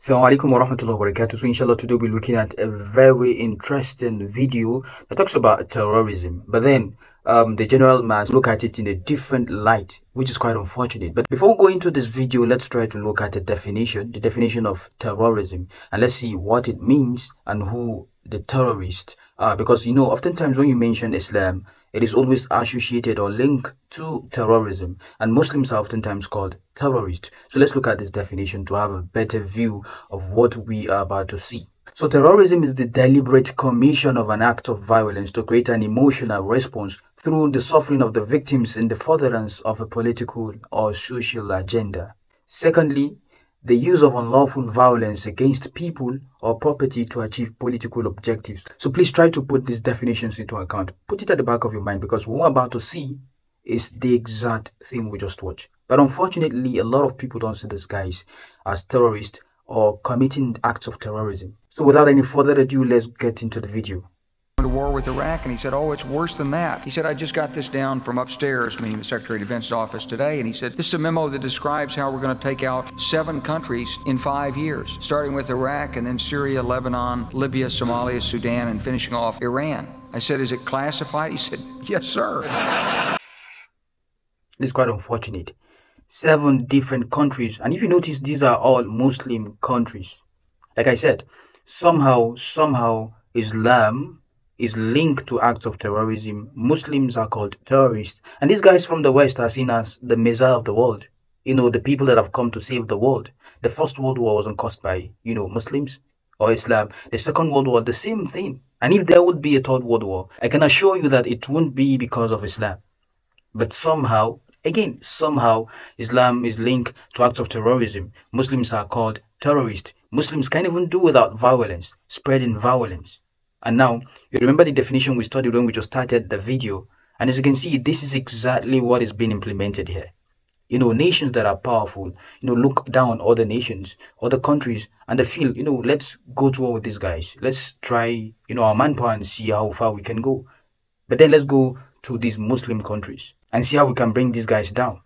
Assalamu alaikum wa rahmatullahi wa barakatuh. So inshallah today we'll be looking at a very interesting video that talks about terrorism. But then the general mass look at it in a different light, which is quite unfortunate. But before we go into this video, let's try to look at the definition of terrorism, and let's see what it means and who the terrorists are. Because oftentimes when you mention Islam, it is always associated or linked to terrorism, and Muslims are oftentimes called terrorists. So let's look at this definition to have a better view of what we are about to see. So terrorism is the deliberate commission of an act of violence to create an emotional response through the suffering of the victims in the furtherance of a political or social agenda. Secondly, the use of unlawful violence against people or property to achieve political objectives. So please try to put these definitions into account. Put it at the back of your mind, because what we're about to see is the exact thing we just watched. But unfortunately, a lot of people don't see these guys as terrorists or committing acts of terrorism. So without any further ado, let's get into the video. To war with Iraq, and he said, oh, it's worse than that. He said, I just got this down from upstairs, meaning the Secretary of Defense's office today, and he said, this is a memo that describes how we're going to take out 7 countries in 5 years, starting with Iraq and then Syria, Lebanon, Libya, Somalia, Sudan, and finishing off Iran. I said, is it classified? He said, yes, sir. It's quite unfortunate. 7 different countries, and if you notice, these are all Muslim countries. Like I said, somehow Islam is linked to acts of terrorism. Muslims are called terrorists, and these guys from the West are seen as the Messiah of the world. The people that have come to save the world. The First World War wasn't caused by Muslims or Islam. The Second World War, the same thing. And if there would be a Third World War, I can assure you that it won't be because of Islam. But somehow Islam is linked to acts of terrorism. Muslims are called terrorists. Muslims can't even do without violence, spreading violence. And now, you remember the definition we studied when we just started the video. And as you can see, this is exactly what is being implemented here. Nations that are powerful, look down on other nations, other countries, and they feel, let's go to war with these guys. Let's try, our manpower and see how far we can go. But then let's go to these Muslim countries and see how we can bring these guys down.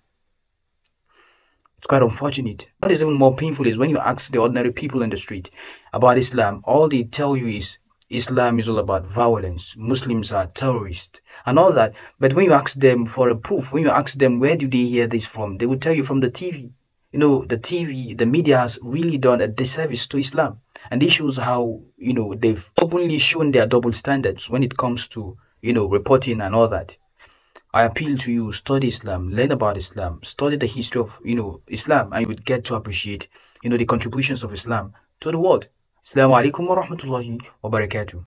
It's quite unfortunate. What is even more painful is when you ask the ordinary people in the street about Islam, all they tell you is Islam is all about violence, Muslims are terrorists, and all that. But when you ask them for a proof, when you ask them where do they hear this from, they will tell you from the TV. The media has really done a disservice to Islam. And this shows how, they've openly shown their double standards when it comes to, reporting and all that. I appeal to you, study Islam, learn about Islam, study the history of, Islam, and you would get to appreciate, the contributions of Islam to the world. Assalamu alaikum wa rahmatullahi wa barakatuh.